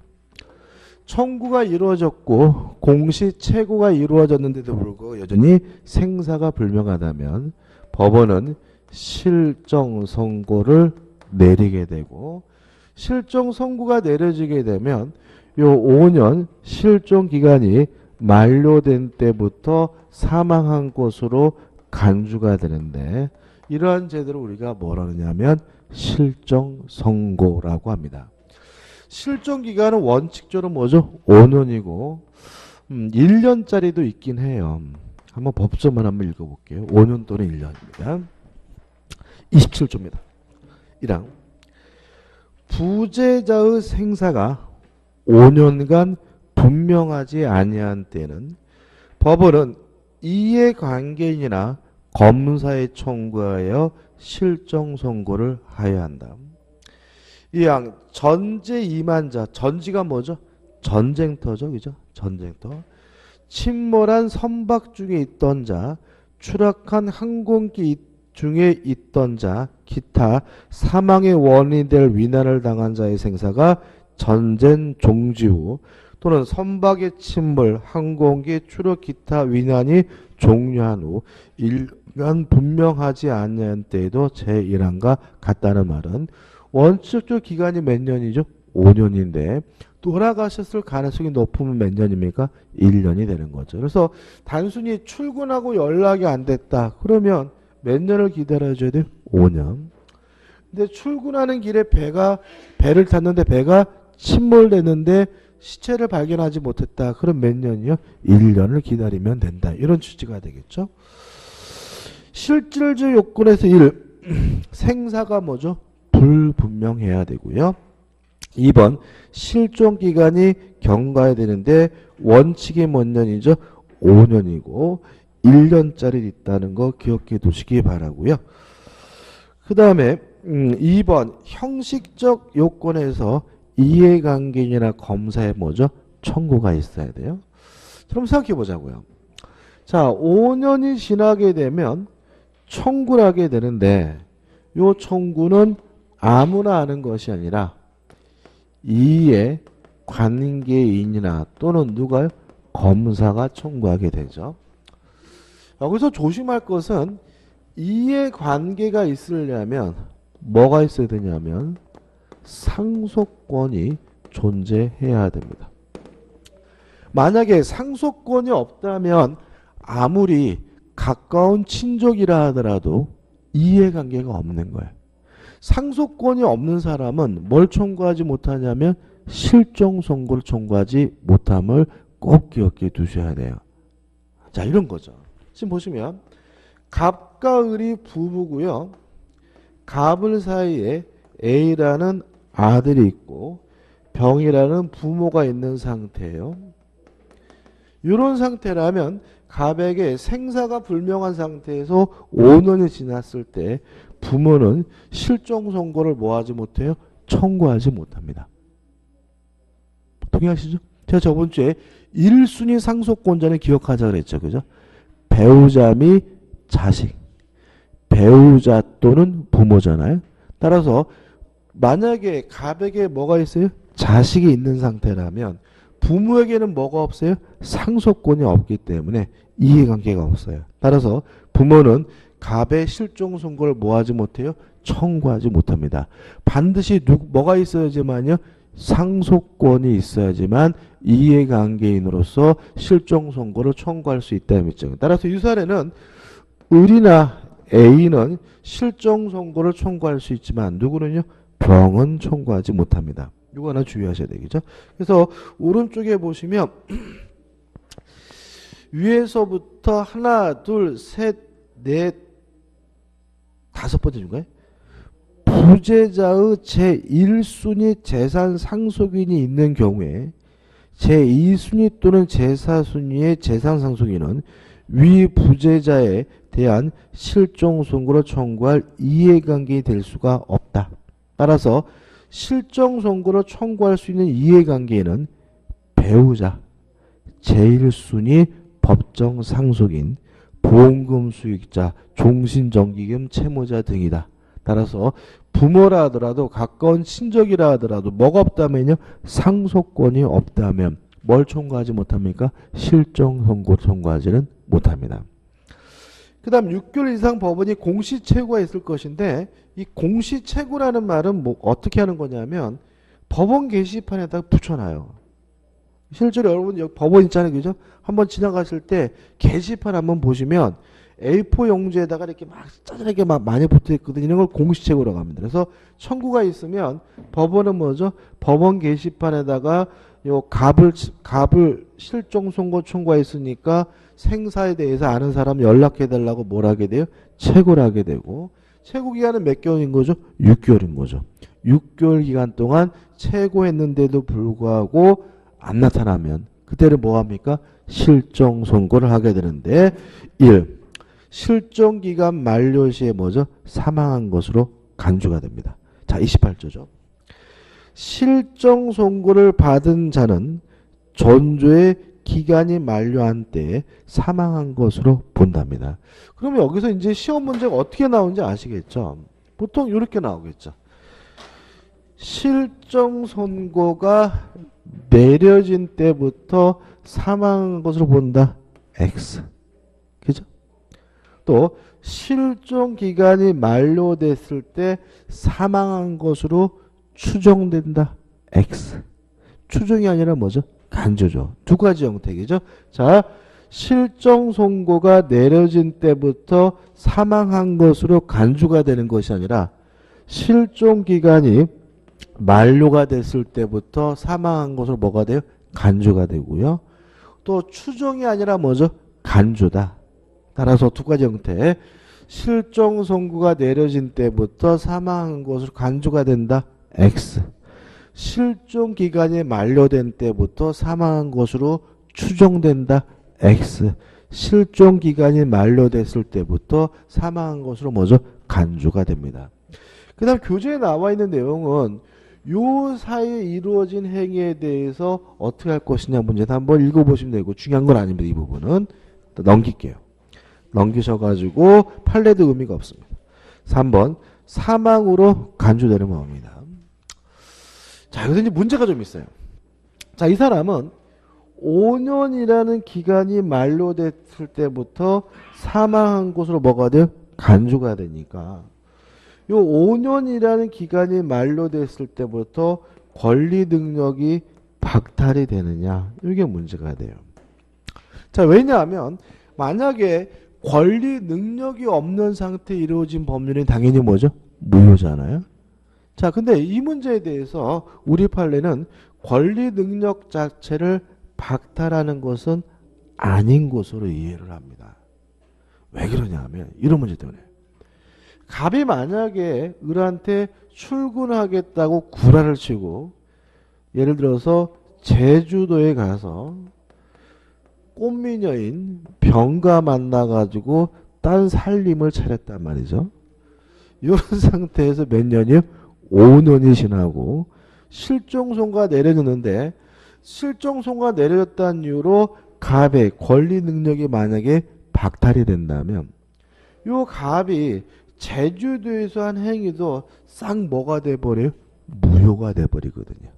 청구가 이루어졌고 공시채고가 이루어졌는데도 불구하고 여전히 생사가 불명하다면 법원은 실정 선고를 내리게 되고, 실정 선고가 내려지게 되면 요 5년 실종 기간이 만료된 때부터 사망한 것으로 간주가 되는데, 이러한 제도를 우리가 뭐라 하냐면 실정 선고라고 합니다. 실종 기간은 원칙적으로 뭐죠? 5년이고 1년짜리도 있긴 해요. 한번 법조만 한번 읽어볼게요. 5년 또는 1년입니다. 27조입니다. 1항 부재자의 생사가 5년간 분명하지 아니한 때는 법원은 이해관계인이나 검사에 청구하여 실정 선고를 하여야 한다. 2항 전제 임한자, 전지가 뭐죠? 전쟁터죠. 그죠? 전쟁터. 침몰한 선박 중에 있던 자, 추락한 항공기 중에 있던 자, 기타 사망의 원인이 될 위난을 당한 자의 생사가 전쟁 종지 후 또는 선박의 침몰, 항공기 추락 기타 위난이 종료한 후 1년 분명하지 않은 때에도 제1항과 같다는 말은 원칙적 기간이 몇 년이죠? 5년인데 돌아가셨을 가능성이 높으면 몇 년입니까? 1년이 되는 거죠. 그래서 단순히 출근하고 연락이 안 됐다. 그러면 몇 년을 기다려줘야 돼요? 5년. 근데 출근하는 길에 배를 탔는데 배가 침몰됐는데 시체를 발견하지 못했다. 그럼 몇 년이요? 1년을 기다리면 된다. 이런 취지가 되겠죠. 실질적 요건에서 1. 생사가 뭐죠? 불분명해야 되고요. 2번 실종기간이 경과해야 되는데 원칙이 몇 년이죠? 5년이고 1년짜리 있다는 거 기억해 두시기 바라고요. 그 다음에 2번 형식적 요건에서 이해관계인이나 검사에 뭐죠? 청구가 있어야 돼요. 그럼 생각해 보자고요. 자, 5년이 지나게 되면 청구를 하게 되는데 요 청구는 아무나 하는 것이 아니라 이해관계인이나 또는 누가요? 검사가 청구하게 되죠. 여기서 조심할 것은 이해관계가 있으려면 뭐가 있어야 되냐면 상속권이 존재해야 됩니다. 만약에 상속권이 없다면 아무리 가까운 친족이라 하더라도 이해관계가 없는 거예요. 상속권이 없는 사람은 뭘 청구하지 못하냐면 실종 선고를 청구하지 못함을 꼭 기억해 두셔야 돼요. 자, 이런 거죠. 지금 보시면 갑과 을이 부부고요. 갑을 사이에 A라는 아들이 있고 병이라는 부모가 있는 상태예요. 이런 상태라면 갑에게 생사가 불명한 상태에서 5년이 지났을 때 부모는 실종 선고를 뭐하지 못해요? 청구하지 못합니다. 동의하시죠? 제가 저번 주에 1순위 상속권자는 기억하자 그랬죠. 그죠? 배우자 및 자식. 배우자 또는 부모잖아요. 따라서 만약에 갑에게 뭐가 있어요? 자식이 있는 상태라면 부모에게는 뭐가 없어요? 상속권이 없기 때문에 이해관계가 없어요. 따라서 부모는 갑의 실종 선고를 뭐하지 못해요? 청구하지 못합니다. 반드시 뭐가 있어야지만요? 상속권이 있어야지만 이해관계인으로서 실종 선고를 청구할 수 있다는 입장. 따라서 이 사례는 을이나 A는 실종 선고를 청구할 수 있지만 누구는요? 병은 청구하지 못합니다. 이거 하나 주의하셔야 되겠죠. 그래서 오른쪽에 보시면 위에서부터 하나, 둘, 셋, 넷, 다섯 번째 중가요? 부재자의 제1순위 재산 상속인이 있는 경우에 제2순위 또는 제4순위의 재산 상속인은 위 부재자에 대한 실종 선고를 청구할 이해관계이 될 수가 없다. 따라서 실종 선고를 청구할 수 있는 이해관계는 배우자, 제1순위 법정 상속인, 보험금 수익자, 종신정기금 채무자 등이다. 따라서 부모라 하더라도 가까운 친족이라 하더라도 뭐가 없다면요? 상속권이 없다면 뭘 청구하지 못합니까? 실종 선고 청구하지는 못합니다. 그 다음 6개월 이상 법원이 공시채고가 있을 것인데 이 공시채고라는 말은 뭐 어떻게 하는 거냐면 법원 게시판에다가 붙여놔요. 실제로 여러분 여기 법원 있잖아요. 그죠? 한번 지나가실 때 게시판 한번 보시면 A4 용지에다가 이렇게 막 짜잘하게 막 많이 붙어 있거든요. 이런 걸 공시채고라고 합니다. 그래서 청구가 있으면 법원은 뭐죠? 법원 게시판에다가 요 갑을 실종 선고 청구가 있으니까 생사에 대해서 아는 사람 연락해 달라고 뭘 하게 돼요? 채고를 하게 되고 채고 기간은 몇 개월인 거죠? 6개월인 거죠. 6개월 기간 동안 채고했는데도 불구하고 안 나타나면 그때는 뭐 합니까? 실종 선고를 하게 되는데 1. 실종 기간 만료 시에 뭐죠? 사망한 것으로 간주가 됩니다. 자, 28조죠. 실종 선고를 받은 자는 전조의 기간이 만료한 때에 사망한 것으로 본답니다. 그러면 여기서 이제 시험 문제가 어떻게 나오는지 아시겠죠? 보통 이렇게 나오겠죠. 실종 선고가 내려진 때부터 사망한 것으로 본다. X. 그죠? 또 실종 기간이 만료됐을 때 사망한 것으로 추정된다. X. 추정이 아니라 뭐죠? 간주죠. 두 가지 형태이죠. 자, 실종 선고가 내려진 때부터 사망한 것으로 간주가 되는 것이 아니라 실종 기간이 만료가 됐을 때부터 사망한 것으로 뭐가 돼요? 간주가 되고요. 또 추정이 아니라 뭐죠? 간주다. 따라서 두 가지 형태. 실종 선고가 내려진 때부터 사망한 것으로 간주가 된다. X. 실종 기간이 만료된 때부터 사망한 것으로 추정된다. X. 실종 기간이 만료됐을 때부터 사망한 것으로 뭐죠? 간주가 됩니다. 그 다음 교재에 나와 있는 내용은 요 사이에 이루어진 행위에 대해서 어떻게 할 것이냐 문제도 한번 읽어보시면 되고 중요한 건 아닙니다. 이 부분은 넘길게요. 넘기셔가지고 판례도 의미가 없습니다. 3번 사망으로 간주되는 겁니다. 자, 여기서 이제 문제가 좀 있어요. 자, 이 사람은 5년이라는 기간이 만료됐을 때부터 사망한 것으로 뭐가 돼요? 간주가 되니까 요 5년이라는 기간이 만료됐을 때부터 권리 능력이 박탈이 되느냐 이게 문제가 돼요. 자, 왜냐하면 만약에 권리 능력이 없는 상태에 이루어진 법률은 당연히 뭐죠? 무효잖아요. 자, 근데 이 문제에 대해서 우리 판례는 권리 능력 자체를 박탈하는 것은 아닌 것으로 이해를 합니다. 왜 그러냐 하면 이런 문제 때문에 갑이 만약에 을한테 출근하겠다고 구라를 치고 예를 들어서 제주도에 가서 꽃미녀인 병가 만나가지고 딴 살림을 차렸단 말이죠. 이런 상태에서 몇 년이요? 5년이 지나고 실종선고가 내려졌는데 실종선고가 내려졌다는 이유로 갑의 권리 능력이 만약에 박탈이 된다면 요 갑이 제주도에서 한 행위도 싹 뭐가 돼버려요? 무효가 돼버리거든요.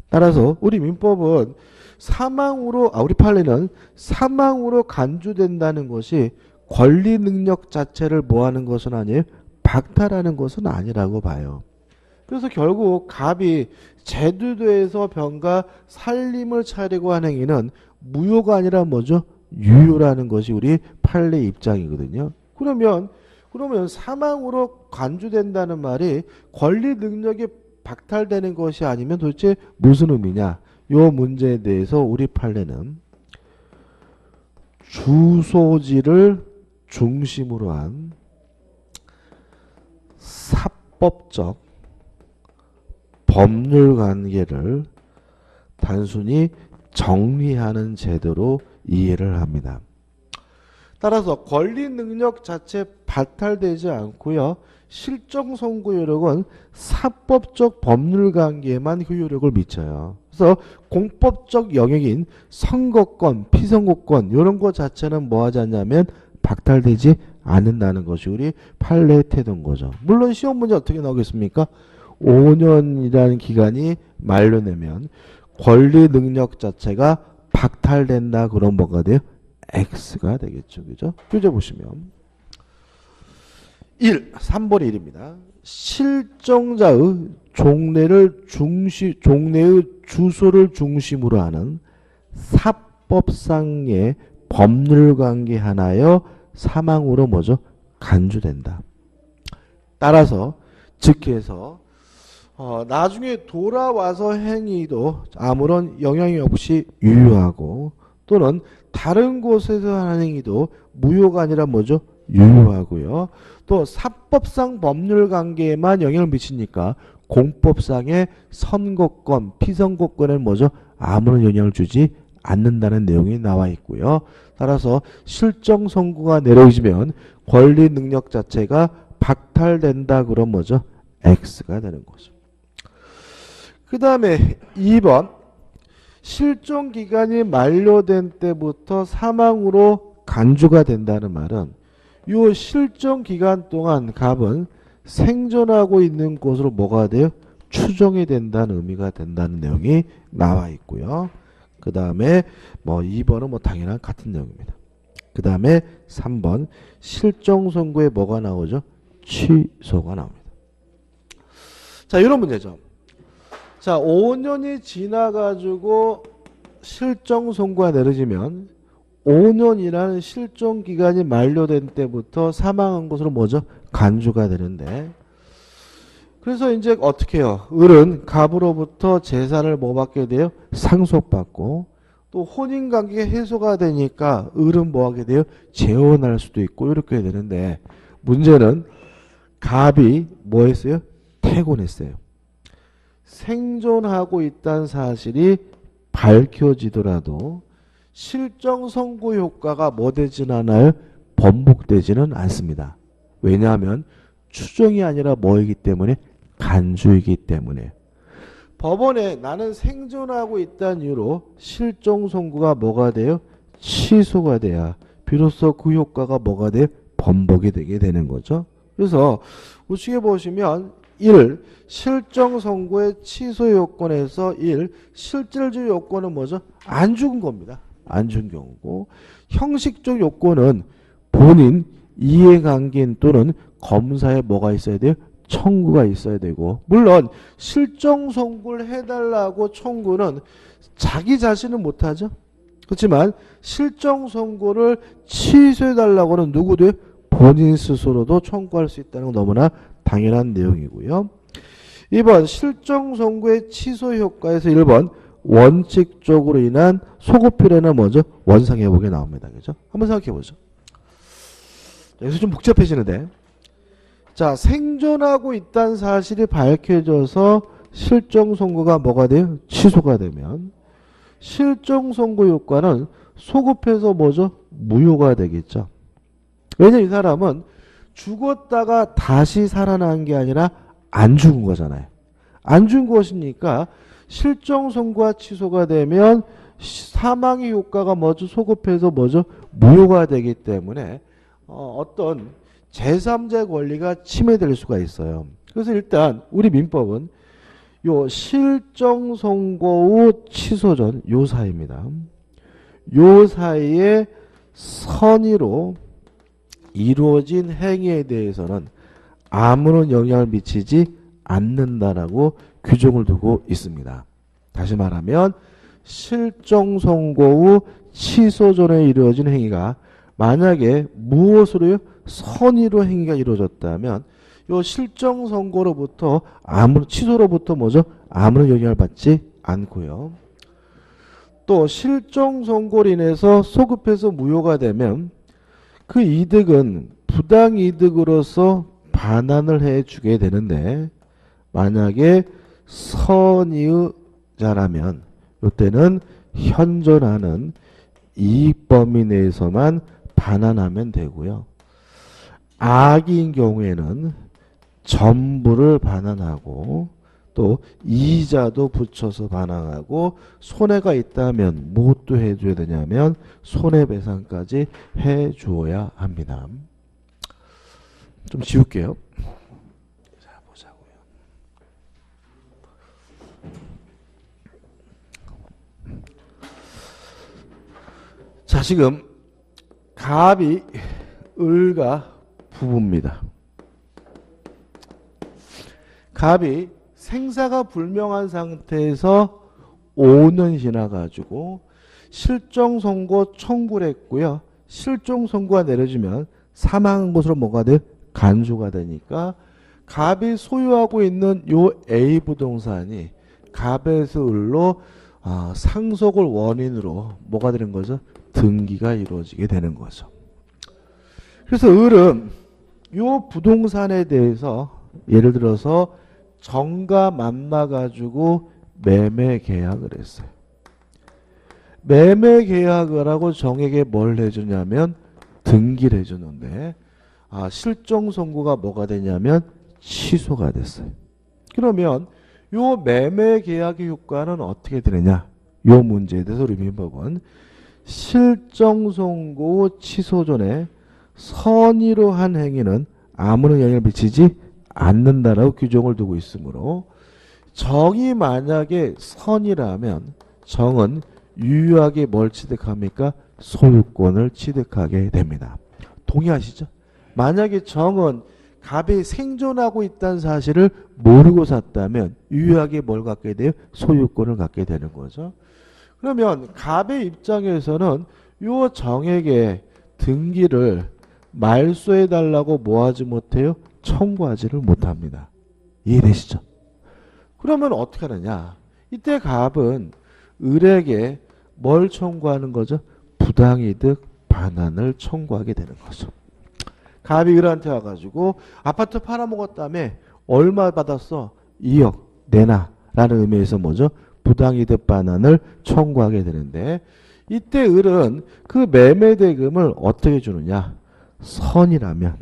따라서 우리 민법은 우리 판례는 사망으로 간주된다는 것이 권리 능력 자체를 뭐하는 것은 아니에요? 박탈하는 것은 아니라고 봐요. 그래서 결국 갑이 제주도에서 병가 살림을 차리고 한 행위는 무효가 아니라 뭐죠? 유효라는 것이 우리 판례 입장이거든요. 그러면 사망으로 간주된다는 말이 권리 능력이 박탈되는 것이 아니면 도대체 무슨 의미냐? 요 문제에 대해서 우리 판례는 주소지를 중심으로 한 사법적 법률 관계를 단순히 정리하는 제도로 이해를 합니다. 따라서 권리 능력 자체 박탈되지 않고요. 실종 선고 효력은 사법적 법률 관계에만 그 효력을 미쳐요. 그래서 공법적 영역인 선거권, 피선거권 이런 것 자체는 뭐 하지 않냐면 박탈되지 않는다는 것이 우리 판례의 태도인 거죠. 물론 시험 문제 어떻게 나오겠습니까? 5년이라는 기간이 만료되면 권리 능력 자체가 박탈된다. 그럼 뭐가 돼요? X가 되겠죠. 그죠? 교재 보시면 3번이 1입니다. 실종자의 종래의 주소를 중심으로 하는 사법상의 법률관계 하나여 사망으로 뭐죠? 간주된다. 따라서 즉해서 나중에 돌아와서 행위도 아무런 영향이 없이 유효하고 또는 다른 곳에서 하는 행위도 무효가 아니라 뭐죠? 유효하고요. 또 사법상 법률 관계에만 영향을 미치니까 공법상의 선거권, 피선거권에 뭐죠? 아무런 영향을 주지 않는다는 내용이 나와 있고요. 따라서 실종 선고가 내려지면 권리 능력 자체가 박탈된다. 그럼 뭐죠? X가 되는 거죠. 그 다음에 2번 실종 기간이 만료된 때부터 사망으로 간주가 된다는 말은 이 실종 기간 동안 갑은 생존하고 있는 곳으로 뭐가 돼요? 추정이 된다는 의미가 된다는 내용이 나와 있고요. 그 다음에 2번은 당연한 같은 내용입니다. 그 다음에 3번 실종 선고에 뭐가 나오죠? 취소가 나옵니다. 자, 이런 문제죠. 자, 5년이 지나가지고 실종 선고가 내려지면 5년이라는 실종 기간이 만료된 때부터 사망한 것으로 뭐죠? 간주가 되는데 그래서 이제 어떻게 해요? 을은 갑으로부터 재산을 뭐 받게 돼요? 상속받고 또 혼인관계가 해소가 되니까 을은 뭐 하게 돼요? 재혼할 수도 있고 이렇게 되는데 문제는 갑이 뭐 했어요? 태곤했어요. 생존하고 있다는 사실이 밝혀지더라도 실정 선고 효과가 뭐 되진 않아요? 번복되지는 않습니다. 왜냐하면 추정이 아니라 뭐이기 때문에 간주이기 때문에 법원에 나는 생존하고 있다는 이유로 실정 선고가 뭐가 돼요? 취소가 돼야 비로소 그 효과가 뭐가 돼요? 번복이 되게 되는 거죠. 그래서 우측에 보시면 1. 실정 선고의 취소 요건에서 1. 실질적 요건은 뭐죠? 안 죽은 겁니다. 안 죽은 경우고 형식적 요건은 본인 이해관계인 또는 검사에 뭐가 있어야 돼요? 청구가 있어야 되고 물론 실정 선고를 해달라고 청구는 자기 자신은 못하죠. 그렇지만 실정 선고를 취소해달라고는 누구도 본인 스스로도 청구할 수 있다는 건 너무나 당연한 내용이고요. 2번 실정 선고의 취소 효과에서 1번 원칙적으로 인한 소급필에는 먼저 원상회복이 나옵니다. 그죠? 한번 생각해 보죠. 여기서 좀 복잡해지는데 자 생존하고 있다는 사실이 밝혀져서 실정 선고가 뭐가 돼요? 취소가 되면 실정 선고 효과는 소급해서 뭐죠? 무효가 되겠죠. 왜냐면 이 사람은 죽었다가 다시 살아난 게 아니라 안 죽은 거잖아요. 안 죽은 것이니까 실정 선고가 취소가 되면 사망의 효과가 뭐죠? 소급해서 뭐죠? 무효가 되기 때문에 어떤 제3자 권리가 침해될 수가 있어요. 그래서 일단 우리 민법은 요 실정 선고 후 취소 전 요 사이입니다. 요 사이에 선의로 이루어진 행위에 대해서는 아무런 영향을 미치지 않는다라고 규정을 두고 있습니다. 다시 말하면 실정 선고 후 취소 전에 이루어진 행위가 만약에 무엇으로요? 선의로 행위가 이루어졌다면 이 실정 선고로부터 취소로부터 뭐죠? 아무런 영향을 받지 않고요. 또 실정 선고로 인해서 소급해서 무효가 되면 그 이득은 부당 이득으로서 반환을 해주게 되는데 만약에 선의자라면 이때는 현존하는 이익 범위 내에서만 반환하면 되고요. 악인 경우에는 전부를 반환하고 또 이자도 붙여서 반환하고 손해가 있다면 무엇도 해줘야 되냐면 손해배상까지 해주어야 합니다. 좀 지울게요. 자, 보자고요. 자, 지금 갑이 을과 부부입니다. 갑이 생사가 불명한 상태에서 5년 지나가지고 실정 선고 청구를 했고요. 실정 선고가 내려지면 사망한 것으로 뭐가 돼? 간주가 되니까 갑이 소유하고 있는 요 A 부동산이 갑에서 을로 상속을 원인으로 뭐가 되는 거죠? 등기가 이루어지게 되는 거죠. 그래서 을은 요 부동산에 대해서 예를 들어서 정가 만나가지고 매매 계약을 했어요. 매매 계약을 하고 정에게 뭘 해주냐면 등기를 해주는데 실정 선고가 뭐가 되냐면 취소가 됐어요. 그러면 요 매매 계약의 효과는 어떻게 되느냐? 요 문제에 대해서 우리 민법은 실정 선고 취소 전에 선의로 한 행위는 아무런 영향을 미치지 않는다라고 규정을 두고 있으므로 정이 만약에 선이라면 정은 유효하게 뭘 취득합니까? 소유권을 취득하게 됩니다. 동의하시죠? 만약에 정은 갑이 생존하고 있다는 사실을 모르고 샀다면 유효하게 뭘 갖게 돼요? 소유권을 갖게 되는 거죠. 그러면 갑의 입장에서는 요 정에게 등기를 말소해달라고 뭐 하지 못해요? 청구하지를 못합니다. 이해되시죠? 그러면 어떻게 하느냐? 이때 갑은 을에게 뭘 청구하는 거죠? 부당이득 반환을 청구하게 되는 거죠. 갑이 을한테 와가지고 아파트 팔아먹었다며 얼마 받았어? 2억 내놔 라는 의미에서 뭐죠? 부당이득 반환을 청구하게 되는데 이때 을은 그 매매대금을 어떻게 주느냐? 선이라면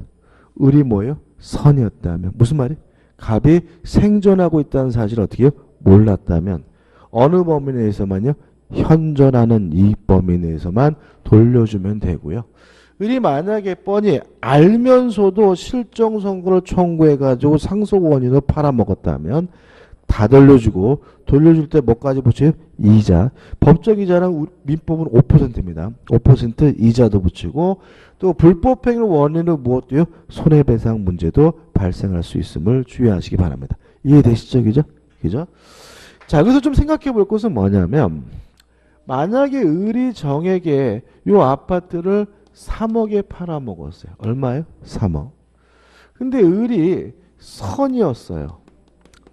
을이 뭐예요? 선이었다면 무슨 말이? 갑이 생존하고 있다는 사실을 어떻게 해요? 몰랐다면 어느 범위 내에서만요? 현존하는 이 범위 내에서만 돌려주면 되고요. 을이 만약에 뻔히 알면서도 실정 선고를 청구해가지고 상속 원인으로 팔아먹었다면 다 돌려주고 돌려줄 때 뭐까지 붙여요? 이자. 법적 이자랑 민법은 5%입니다. 5% 이자도 붙이고 또 불법행위 원인으로 무엇도요? 손해배상 문제도 발생할 수 있음을 주의하시기 바랍니다. 이해되시죠? 그죠? 자, 여기서 좀 생각해 볼 것은 뭐냐면 만약에 을이 정에게 요 아파트를 3억에 팔아먹었어요. 얼마예요? 3억. 근데 을이 선이었어요.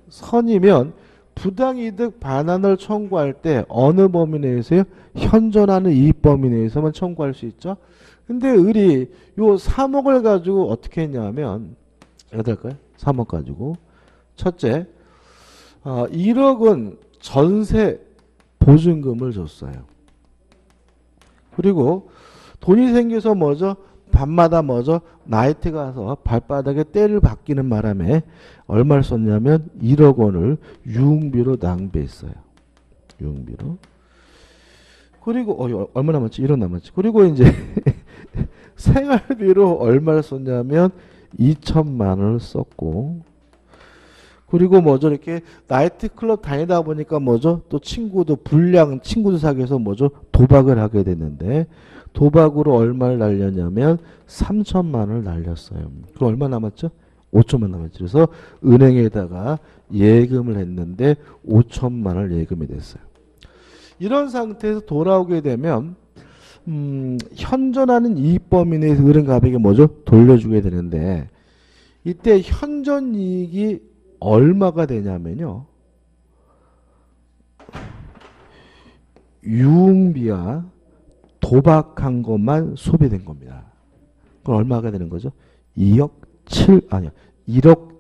선이면 부당이득 반환을 청구할 때 어느 범위 내에서요? 현존하는 이익 범위 내에서만 청구할 수 있죠. 근데 을이 요 3억을 가지고 어떻게 했냐면 어떻게 할까요? 3억 가지고 첫째 1억은 전세 보증금을 줬어요. 그리고 돈이 생겨서 뭐죠? 밤마다 뭐죠? 나이트 가서 발바닥에 때를 박기는 바람에 얼마를 썼냐면 1억 원을 유흥비로 낭비했어요. 유흥비로. 그리고 얼마 남았지? 1억 남았지. 그리고 이제 생활비로 얼마를 썼냐면 2천만 원을 썼고 그리고 뭐죠? 이렇게 나이트클럽 다니다 보니까 뭐죠? 또 친구도 불량 친구들 사귀어서 뭐죠? 도박을 하게 됐는데 도박으로 얼마를 날렸냐면 3천만 원을 날렸어요. 그럼 얼마 남았죠? 5천만 남았죠. 그래서 은행에다가 예금을 했는데 5천만 원을 예금이 됐어요. 이런 상태에서 돌아오게 되면 현존하는 이익 범위 내에서 을은갑에게 뭐죠? 돌려주게 되는데 이때 현존 이익이 얼마가 되냐면요. 유흥비와 도박한 것만 소비된 겁니다. 그럼 얼마가 되는 거죠? 1억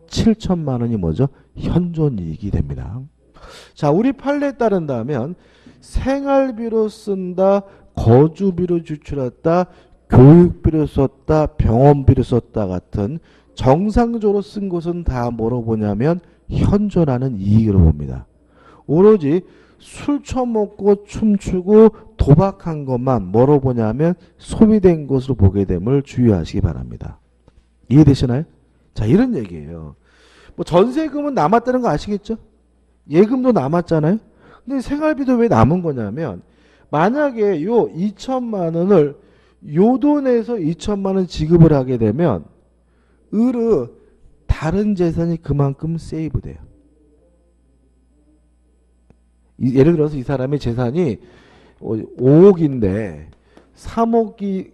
7천만 원이 뭐죠? 현존 이익이 됩니다. 자, 우리 판례에 따른다면 생활비로 쓴다, 거주비로 지출했다, 교육비로 썼다, 병원비로 썼다 같은 정상적으로 쓴 것은 다 뭐로 보냐면 현존하는 이익으로 봅니다. 오로지 술 처먹고 춤추고 도박한 것만 뭐로 보냐면 소비된 것으로 보게 됨을 주의하시기 바랍니다. 이해되시나요? 자, 이런 얘기예요. 뭐 전세금은 남았다는 거 아시겠죠? 예금도 남았잖아요. 근데 생활비도 왜 남은 거냐면 만약에 요 2천만 원을 요 돈에서 2천만 원 지급을 하게 되면 을의 다른 재산이 그만큼 세이브 돼요. 예를 들어서 이 사람의 재산이 5억인데 3억이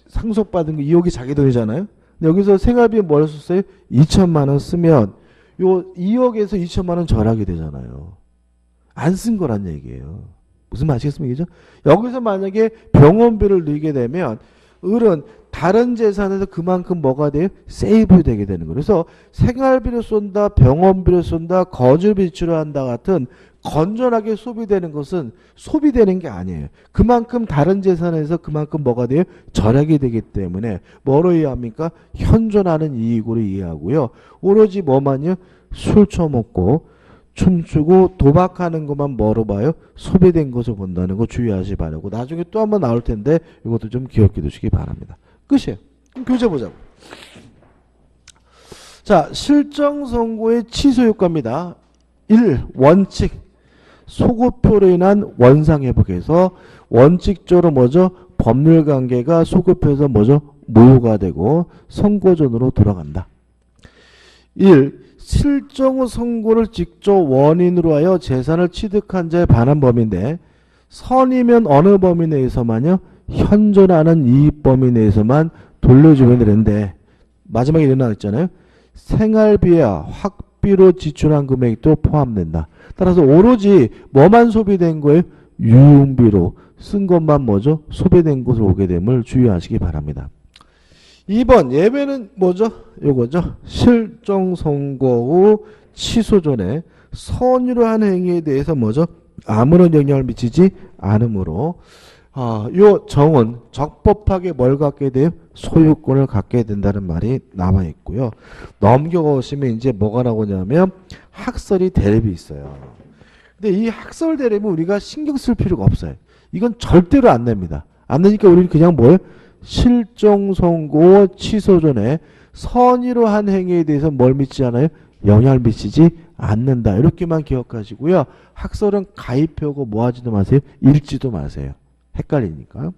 상속받은 거 2억이 자기 돈이잖아요. 근데 여기서 생활비에 뭘 썼어요? 2천만 원 쓰면 요 2억에서 2천만 원 절하게 되잖아요. 안 쓴 거란 얘기예요. 무슨 말 아시겠습니까? 여기서 만약에 병원비를 넣게 되면 을은 다른 재산에서 그만큼 뭐가 돼요? 세이브 되게 되는 거예요. 그래서 생활비를 쏜다, 병원비를 쏜다, 거주비 지출을 한다 같은 건전하게 소비되는 것은 소비되는 게 아니에요. 그만큼 다른 재산에서 그만큼 뭐가 돼요? 절약이 되기 때문에 뭐로 이해합니까? 현존하는 이익으로 이해하고요. 오로지 뭐만요? 술 처먹고 춤추고 도박하는 것만 뭐로 봐요? 소비된 것을 본다는 거 주의하시 바라고 나중에 또 한번 나올 텐데 이것도 좀 기억해 두시기 바랍니다. 끝이에요. 그럼 교재 보자고. 자, 실정 선고의 취소 효과입니다. 1. 원칙. 소급표로 인한 원상회복에서 원칙적으로 뭐죠? 법률관계가 소급표에서 뭐죠? 무효가 되고 선고전으로 돌아간다. 1. 실정 후 선고를 직접 원인으로 하여 재산을 취득한 자에 반한 범위인데 선이면 어느 범위 내에서만요? 현존하는 이익 범위 내에서만 돌려주면 되는데 마지막에 일어나있잖아요. 생활비와 학비로 지출한 금액도 포함된다. 따라서 오로지 뭐만 소비된 거예요? 유흥비로 쓴 것만 뭐죠? 소비된 것으로 오게 됨을 주의하시기 바랍니다. 2번 예외는 뭐죠? 요거죠. 실정 선고 후 취소 전에 선의로 한 행위에 대해서 뭐죠? 아무런 영향을 미치지 않으므로 요 정은 적법하게 뭘 갖게 돼요? 소유권을 갖게 된다는 말이 남아 있고요. 넘겨오시면 이제 뭐가 나오냐면 학설이 대립이 있어요. 근데 이 학설 대립은 우리가 신경 쓸 필요가 없어요. 이건 절대로 안 냅니다. 안 내니까 우리는 그냥 뭐예요? 실정 선고 취소 전에 선의로 한 행위에 대해서 뭘 미치지 않아요? 영향을 미치지 않는다. 이렇게만 기억하시고요. 학설은 가입하고 뭐 하지도 마세요. 읽지도 마세요. 헷갈리니까.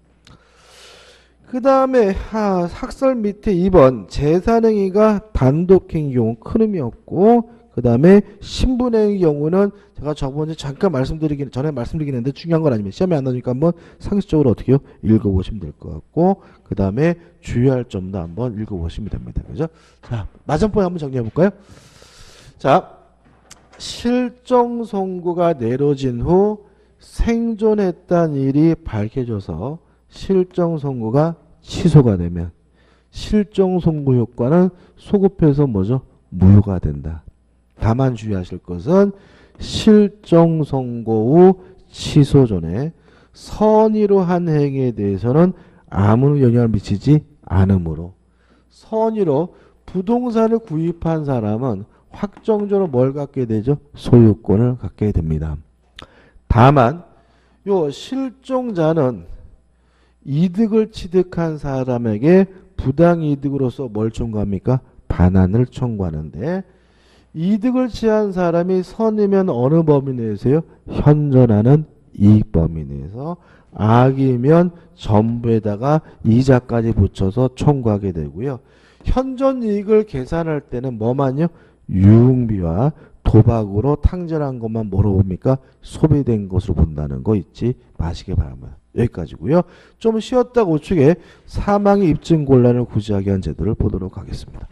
그 다음에 학설 밑에 2번 재산행위가 단독행위 경우 큰 의미 없고 그 다음에 신분행위 경우는 제가 저번에 잠깐 전에 말씀드리긴 했는데 중요한 건 아니면 시험에 안 나오니까 한번 상식적으로 어떻게 읽어보시면 될 것 같고 그 다음에 주의할 점도 한번 읽어보시면 됩니다. 그죠? 자, 맞은편 한번 정리해 볼까요? 자, 실정 선고가 내려진 후 생존했다는 일이 밝혀져서 실정 선고가 취소가 되면 실정 선고 효과는 소급해서 뭐죠? 무효가 된다. 다만 주의하실 것은 실정 선고 후 취소 전에 선의로 한 행위에 대해서는 아무 영향을 미치지 않으므로 선의로 부동산을 구입한 사람은 확정적으로 뭘 갖게 되죠? 소유권을 갖게 됩니다. 다만 요 실종자는 이득을 취득한 사람에게 부당이득으로서 뭘 청구합니까? 반환을 청구하는데 이득을 취한 사람이 선이면 어느 범위 내에서요? 현존하는 이익 범위 내에서 악이면 전부에다가 이자까지 붙여서 청구하게 되고요. 현존 이익을 계산할 때는 뭐만요? 유흥비와 도박으로 탕진한 것만 뭐로 봅니까? 소비된 것으로 본다는 거 잊지 마시기 바랍니다. 여기까지고요. 좀 쉬었다가 우측에 사망의 입증 곤란을 구제하게 한 제도를 보도록 하겠습니다.